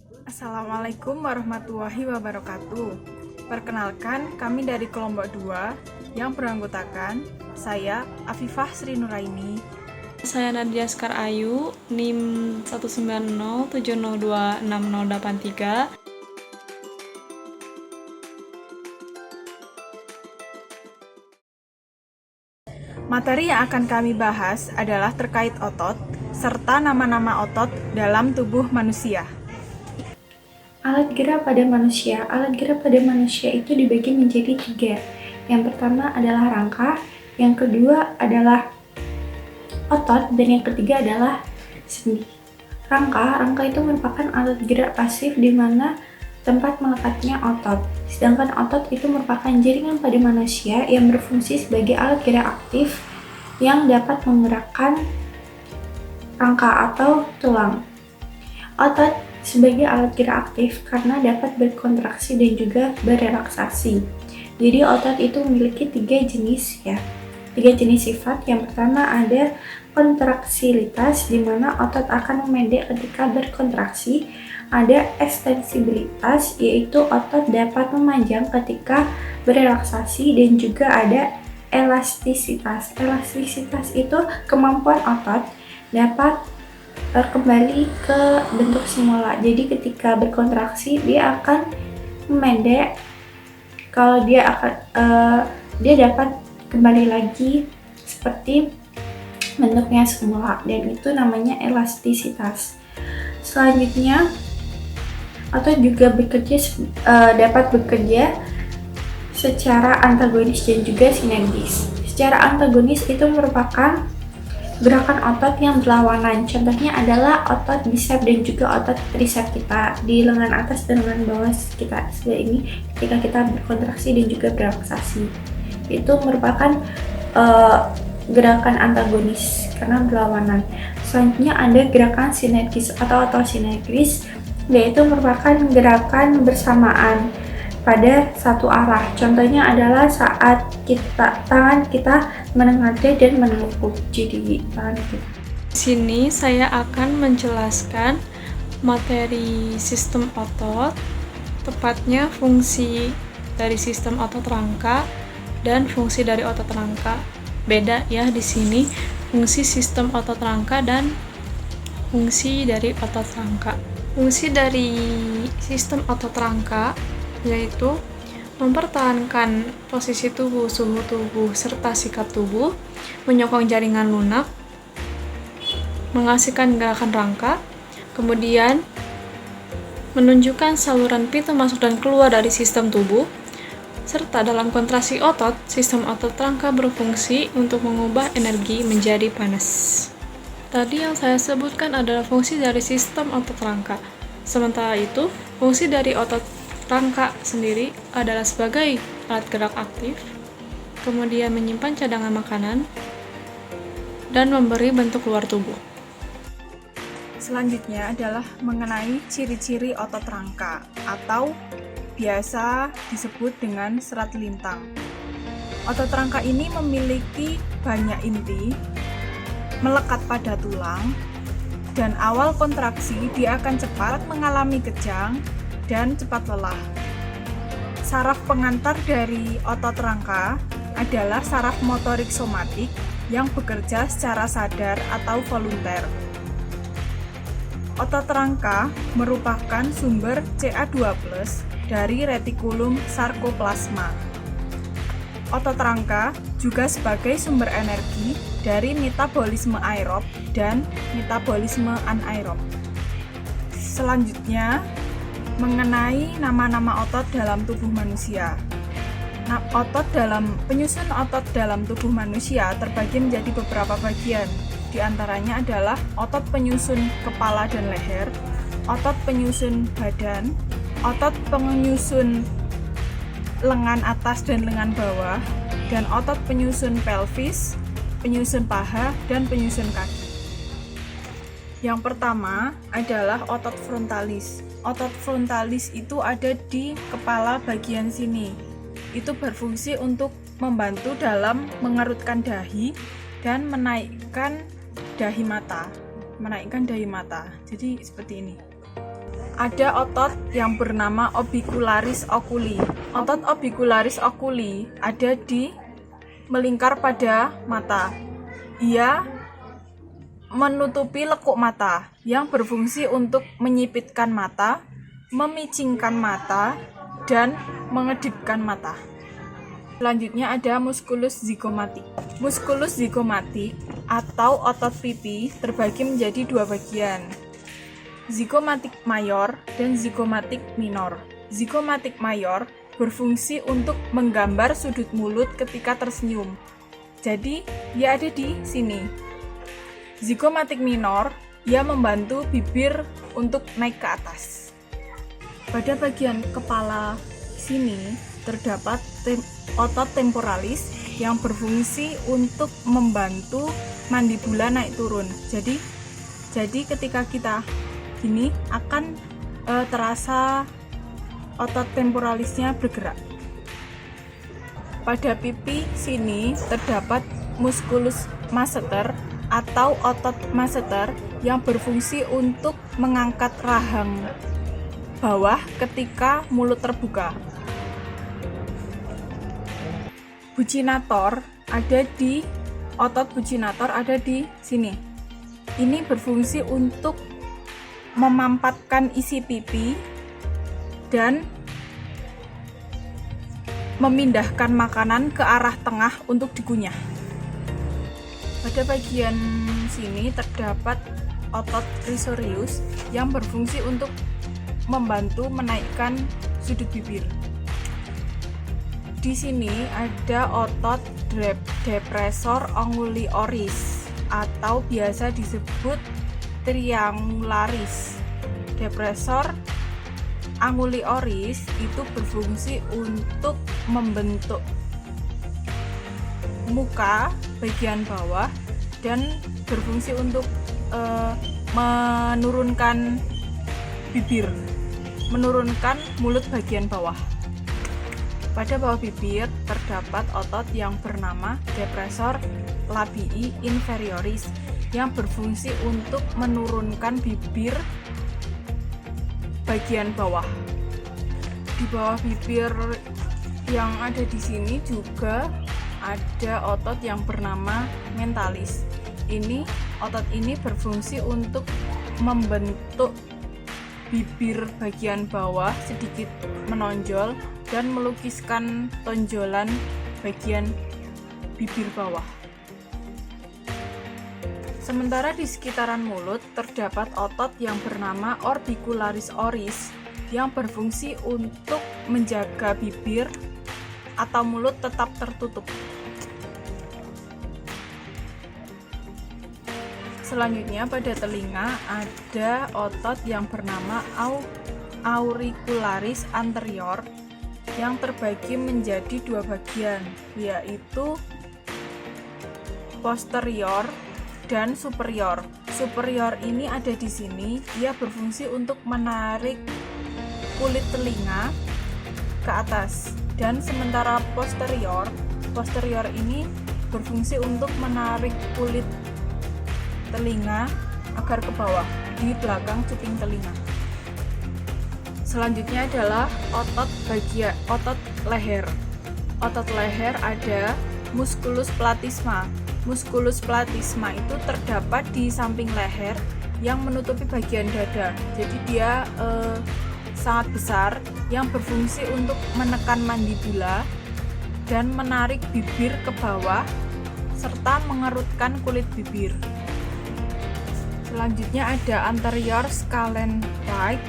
Assalamualaikum warahmatullahi wabarakatuh. Perkenalkan, kami dari kelompok 2 yang beranggotakan saya, Afifah Sri Nuraini. Saya Nadia Skar Ayu, NIM 19070260083. Materi yang akan kami bahas adalah terkait otot, serta nama-nama otot dalam tubuh manusia. Alat gerak pada manusia. Alat gerak pada manusia itu dibagi menjadi 3. Yang pertama adalah rangka, yang kedua adalah otot, dan yang ketiga adalah sendi. Rangka itu merupakan alat gerak pasif di mana tempat melekatnya otot. Sedangkan otot itu merupakan jaringan pada manusia yang berfungsi sebagai alat gerak aktif yang dapat menggerakkan rangka atau tulang. Otot sebagai alat gerak aktif karena dapat berkontraksi dan juga berelaksasi. Jadi otot itu memiliki 3 jenis ya. 3 jenis sifat. Yang pertama ada kontraksilitas, di mana otot akan memendek ketika berkontraksi. Ada ekstensibilitas, yaitu otot dapat memanjang ketika berelaksasi, dan juga ada elastisitas. Elastisitas itu kemampuan otot dapat kembali ke bentuk semula. Jadi ketika berkontraksi dia akan memendek. Kalau dia dapat kembali lagi seperti bentuknya semula, dan itu namanya elastisitas. Selanjutnya otot juga dapat bekerja secara antagonis dan juga sinergis. Secara antagonis itu merupakan gerakan otot yang berlawanan. Contohnya adalah otot bicep dan juga otot tricep kita di lengan atas dan lengan bawah kita. Sebelah ini ketika kita berkontraksi dan juga berelaksasi, itu merupakan gerakan antagonis karena berlawanan. Selanjutnya ada gerakan sinergis atau autosinergis, yaitu merupakan gerakan bersamaan pada satu arah. Contohnya adalah saat tangan kita menengadah dan menekuk. Jadi tangan kita. Di sini saya akan menjelaskan materi sistem otot, tepatnya fungsi dari sistem otot rangka dan fungsi dari otot rangka. Beda ya di sini fungsi sistem otot rangka dan fungsi dari otot rangka. Fungsi dari sistem otot rangka yaitu mempertahankan posisi tubuh, suhu tubuh, serta sikap tubuh, menyokong jaringan lunak, mengasihkan gerakan rangka, kemudian menunjukkan saluran pintu masuk dan keluar dari sistem tubuh, serta dalam kontraksi otot, sistem otot rangka berfungsi untuk mengubah energi menjadi panas. Tadi yang saya sebutkan adalah fungsi dari sistem otot rangka. Sementara itu, fungsi dari otot rangka sendiri adalah sebagai alat gerak aktif, kemudian menyimpan cadangan makanan, dan memberi bentuk luar tubuh. Selanjutnya adalah mengenai ciri-ciri otot rangka atau biasa disebut dengan serat lintang. Otot rangka ini memiliki banyak inti, melekat pada tulang, dan awal kontraksi dia akan cepat mengalami kejang dan cepat lelah. Saraf pengantar dari otot rangka adalah saraf motorik somatik yang bekerja secara sadar atau volunter. Otot rangka merupakan sumber Ca2+ dari retikulum sarkoplasma. Otot rangka juga sebagai sumber energi dari metabolisme aerob dan metabolisme anaerob. Selanjutnya, mengenai nama-nama otot dalam tubuh manusia. Penyusun otot dalam tubuh manusia terbagi menjadi beberapa bagian. Di antaranya adalah otot penyusun kepala dan leher, otot penyusun badan, otot penyusun lengan atas dan lengan bawah, dan otot penyusun pelvis, penyusun paha, dan penyusun kaki. Yang pertama adalah otot frontalis. Otot frontalis itu ada di kepala bagian sini. Itu berfungsi untuk membantu dalam mengerutkan dahi dan menaikkan dahi mata. Jadi seperti ini. ada otot yang bernama orbicularis oculi. Otot orbicularis oculi ada di melingkar pada mata. Ia menutupi lekuk mata yang berfungsi untuk menyipitkan mata, memicingkan mata, dan mengedipkan mata. Selanjutnya ada musculus zygomatic. Musculus zygomatic atau otot pipi terbagi menjadi dua bagian, zygomatic mayor dan zygomatic minor. Zygomatic mayor berfungsi untuk menggambar sudut mulut ketika tersenyum. Jadi, ia ada di sini. Zygomatic minor, ia membantu bibir untuk naik ke atas. Pada bagian kepala sini terdapat otot temporalis yang berfungsi untuk membantu mandibula naik turun. Jadi ketika kita gini akan terasa otot temporalisnya bergerak. Pada pipi sini terdapat musculus masseter atau otot masseter yang berfungsi untuk mengangkat rahang bawah ketika mulut terbuka. Buccinator otot buccinator ada di sini. Ini berfungsi untuk memampatkan isi pipi dan memindahkan makanan ke arah tengah untuk dikunyah. Pada bagian sini terdapat otot risorius yang berfungsi untuk membantu menaikkan sudut bibir. Di sini ada otot depressor angulioris atau biasa disebut triangularis. Depressor angulioris itu berfungsi untuk membentuk muka bagian bawah dan berfungsi untuk menurunkan bibir, menurunkan mulut bagian bawah. Pada bawah bibir terdapat otot yang bernama depressor labii inferioris yang berfungsi untuk menurunkan bibir bagian bawah. Di bawah bibir yang ada di sini juga ada otot yang bernama mentalis. Otot ini berfungsi untuk membentuk bibir bagian bawah sedikit menonjol dan melukiskan tonjolan bagian bibir bawah. Sementara di sekitaran mulut terdapat otot yang bernama orbicularis oris yang berfungsi untuk menjaga bibir atau mulut tetap tertutup. Selanjutnya pada telinga ada otot yang bernama auricularis anterior yang terbagi menjadi dua bagian, yaitu posterior dan superior. Superior ini ada di sini, ia berfungsi untuk menarik kulit telinga ke atas, dan sementara posterior ini berfungsi untuk menarik kulit telinga agar ke bawah di belakang cuping telinga. Selanjutnya adalah otot leher. Otot leher ada musculus platysma. Musculus platysma itu terdapat di samping leher yang menutupi bagian dada. Jadi dia sangat besar yang berfungsi untuk menekan mandibula dan menarik bibir ke bawah serta mengerutkan kulit bibir. Selanjutnya ada anterior scalene right,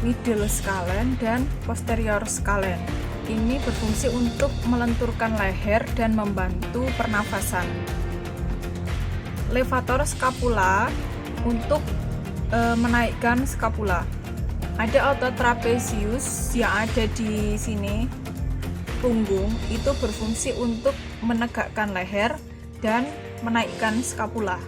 middle scalene, dan posterior scalene. Ini berfungsi untuk melenturkan leher dan membantu pernafasan. Levator scapula untuk menaikkan scapula. Ada otot trapezius yang ada di sini, punggung, itu berfungsi untuk menegakkan leher dan menaikkan scapula.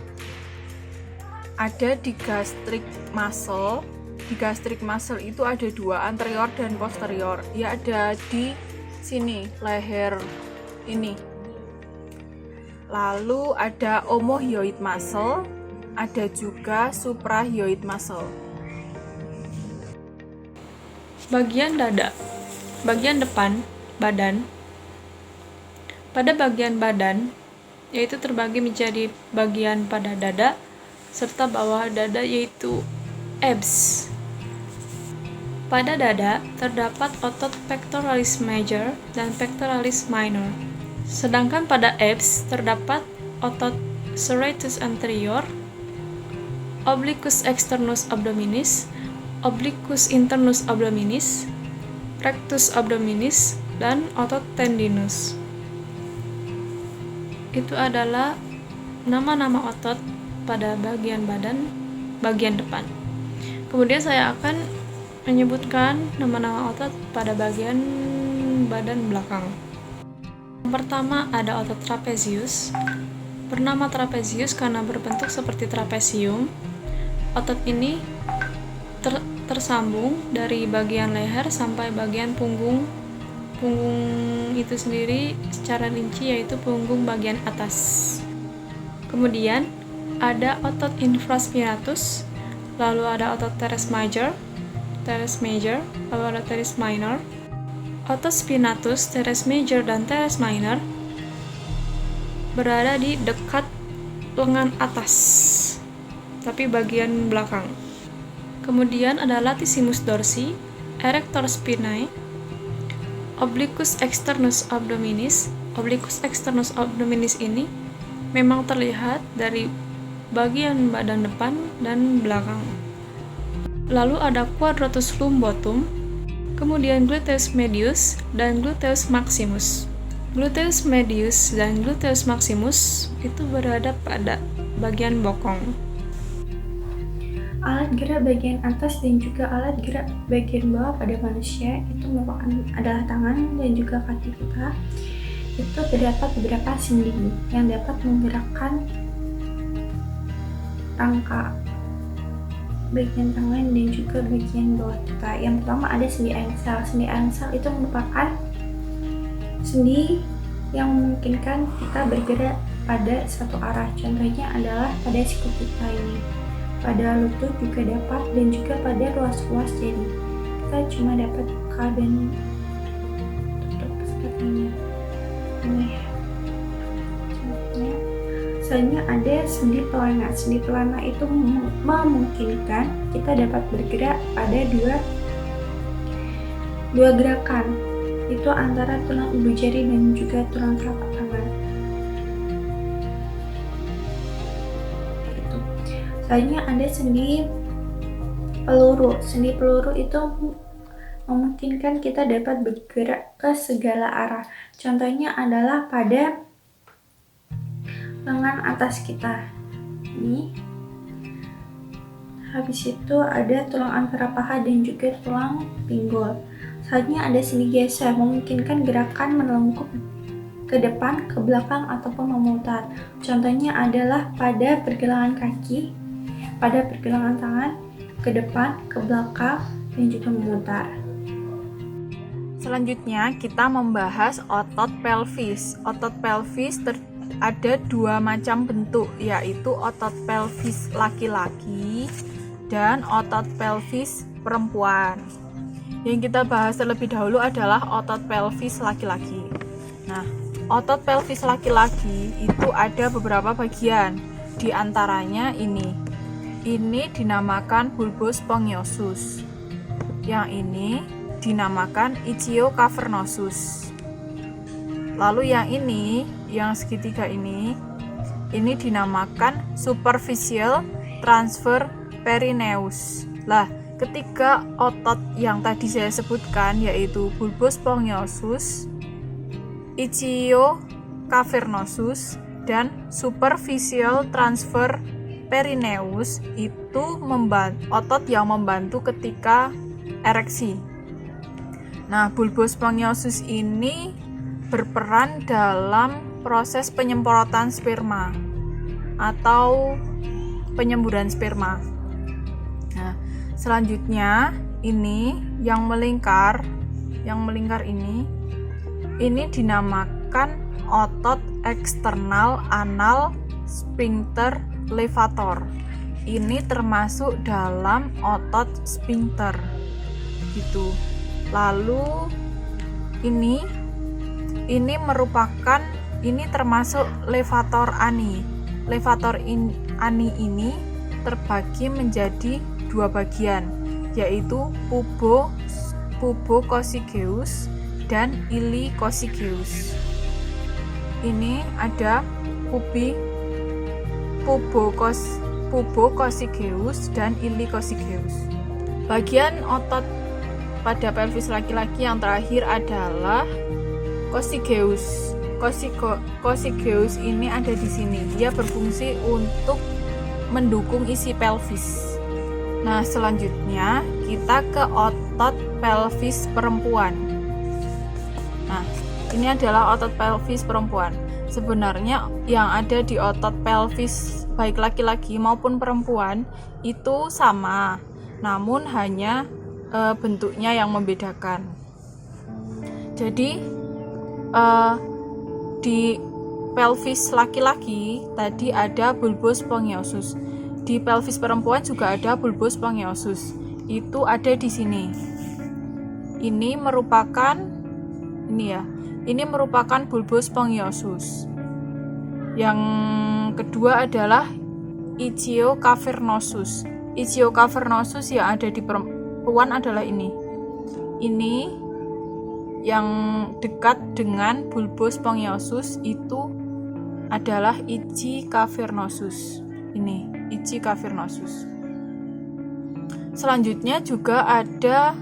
Ada digastric muscle. Digastric muscle itu ada dua, anterior dan posterior. Ia ada di sini, leher ini. Lalu ada omohyoid muscle, ada juga suprahyoid muscle. Bagian dada, bagian depan badan. Pada bagian badan, yaitu terbagi menjadi bagian pada dada serta bawah dada, yaitu abs. Pada dada terdapat otot pectoralis major dan pectoralis minor. Sedangkan pada abs terdapat otot serratus anterior, obliquus externus abdominis, obliquus internus abdominis, rectus abdominis, dan otot tendinus. Itu adalah nama-nama otot pada bagian badan bagian depan. Kemudian saya akan menyebutkan nama-nama otot pada bagian badan belakang. Yang pertama ada otot trapezius. Bernama trapezius karena berbentuk seperti trapesium. Otot ini tersambung dari bagian leher sampai bagian punggung. Punggung itu sendiri secara rinci yaitu punggung bagian atas. Kemudian ada otot infraspinatus, lalu ada otot teres major, lalu ada teres minor. Otot spinatus, teres major, dan teres minor berada di dekat lengan atas, tapi bagian belakang. Kemudian ada latissimus dorsi, erector spinae, obliquus externus abdominis. Obliquus externus abdominis ini memang terlihat dari bagian badan depan dan belakang. Lalu ada quadratus lumbotum, kemudian gluteus medius dan gluteus maximus. Gluteus medius dan gluteus maximus itu berada pada bagian bokong. Alat gerak bagian atas dan juga alat gerak bagian bawah pada manusia itu merupakan adalah tangan dan juga kaki kita. Itu terdapat beberapa sendi yang dapat menggerakkan rangka bagian tangan dan juga bagian bawah kita. Yang pertama ada sendi engsel. Sendi engsel itu merupakan sendi yang memungkinkan kita bergerak pada satu arah. Contohnya adalah pada siku kita ini, pada lutut juga dapat, dan juga pada ruas-ruas jari. Kita cuma dapat buka dan tutup seperti ini. Selanjutnya ada sendi pelana. Sendi pelana itu memungkinkan kita dapat bergerak pada dua gerakan, itu antara tulang ibu jari dan juga tulang telapak tangan. Selanjutnya ada sendi peluru. Sendi peluru itu memungkinkan kita dapat bergerak ke segala arah. Contohnya adalah pada lengan atas kita ini. Habis itu ada tulang antara paha dan juga tulang pinggul. Selanjutnya ada sendi geser, memungkinkan gerakan melengkung ke depan, ke belakang, ataupun memutar. Contohnya adalah pada pergelangan kaki, pada pergelangan tangan, ke depan, ke belakang, dan juga memutar. Selanjutnya kita membahas otot pelvis. Otot pelvis ada dua macam bentuk, yaitu otot pelvis laki-laki dan otot pelvis perempuan. Yang kita bahas terlebih dahulu adalah otot pelvis laki-laki. Nah, otot pelvis laki-laki itu ada beberapa bagian. Di antaranya ini dinamakan bulbus spongiosum. Yang ini dinamakan ichthyocavernosus. Lalu yang segitiga ini dinamakan superficial transfer perineus. Lah, ketiga otot yang tadi saya sebutkan yaitu bulbus spongiosum, ichthyocavernosus, dan superficial transfer perineus itu otot yang membantu ketika ereksi. Nah, bulbus spongiosum ini berperan dalam proses penyemprotan sperma atau penyemburan sperma. Nah, selanjutnya ini yang melingkar ini dinamakan otot eksternal anal sphincter levator. Ini termasuk dalam otot sphincter gitu. Lalu ini termasuk levator ani. Levator ani ini terbagi menjadi dua bagian, yaitu pubococygeus dan ilicocygeus. Ini ada pubococygeus dan ilicocygeus. Bagian otot pada pelvis laki-laki yang terakhir adalah cocygeus. Cocygeus ini ada di sini. Dia berfungsi untuk mendukung isi pelvis. Nah, selanjutnya kita ke otot pelvis perempuan. Nah, ini adalah otot pelvis perempuan. Sebenarnya yang ada di otot pelvis baik laki-laki maupun perempuan itu sama, namun hanya bentuknya yang membedakan. Jadi di pelvis laki-laki tadi ada bulbus spongiosum. Di pelvis perempuan juga ada bulbus spongiosum. Itu ada di sini. Ini merupakan bulbus spongiosum. Yang kedua adalah ichthyocavernosus. Ichthyocavernosus yang ada di perempuan adalah ini. Ini yang dekat dengan bulbus spongiosum itu adalah ichthyocavernosus. Ini ichthyocavernosus. Selanjutnya juga ada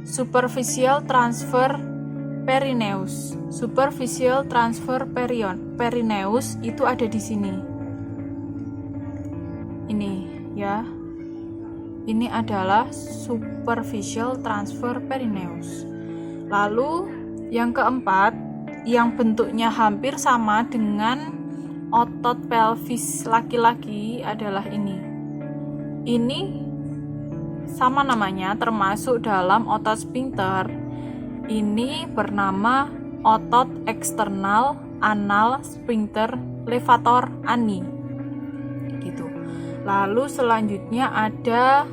superficial transfer perineus. Superficial transfer perineus itu ada di sini. Ini ya. Ini adalah superficial transfer perineus. Lalu yang keempat, yang bentuknya hampir sama dengan otot pelvis laki-laki adalah ini. Ini sama namanya, termasuk dalam otot sphincter. Ini bernama otot eksternal anal sphincter levator ani. Gitu. Lalu selanjutnya ada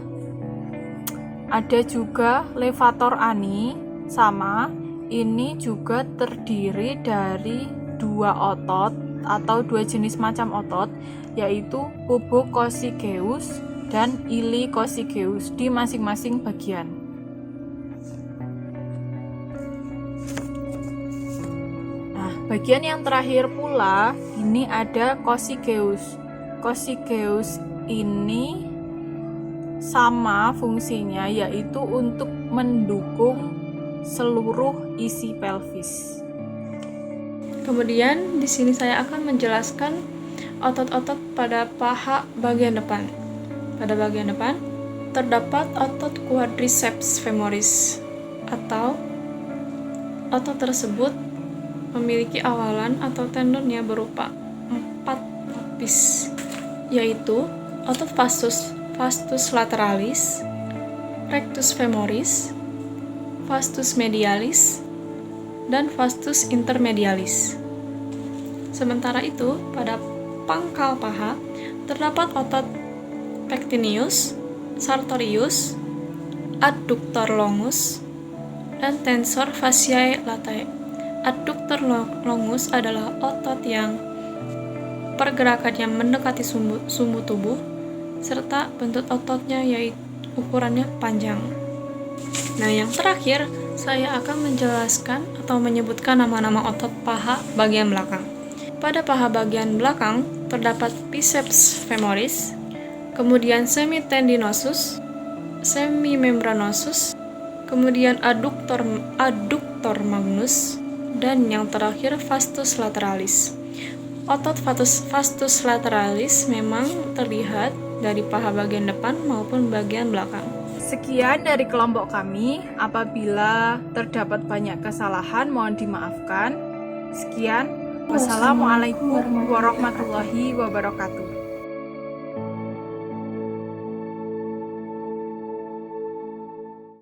juga levator ani, sama. Ini juga terdiri dari dua otot atau dua jenis macam otot, yaitu pubococygeus dan ilicocygeus di masing-masing bagian. Nah, bagian yang terakhir pula ini ada cocygeus. Cocygeus ini sama fungsinya, yaitu untuk mendukung seluruh isi pelvis. Kemudian di sini saya akan menjelaskan otot-otot pada paha bagian depan. Pada bagian depan terdapat otot quadriceps femoris, atau otot tersebut memiliki awalan atau tendonnya berupa 4 lapis, yaitu otot vastus lateralis, rectus femoris, vastus medialis, dan vastus intermedialis. Sementara itu, pada pangkal paha terdapat otot pectineus, sartorius, adductor longus, dan tensor fasciae latae. Adductor longus adalah otot yang pergerakannya mendekati sumbu tubuh, serta bentuk ototnya yaitu ukurannya panjang. Nah, yang terakhir, saya akan menjelaskan atau menyebutkan nama-nama otot paha bagian belakang. Pada paha bagian belakang terdapat biceps femoris, kemudian semitendinosus, semimembranosus, kemudian adductor magnus, dan yang terakhir vastus lateralis. Otot vastus lateralis memang terlihat dari paha bagian depan maupun bagian belakang. Sekian dari kelompok kami. Apabila terdapat banyak kesalahan, mohon dimaafkan. Sekian. Wassalamualaikum warahmatullahi wabarakatuh.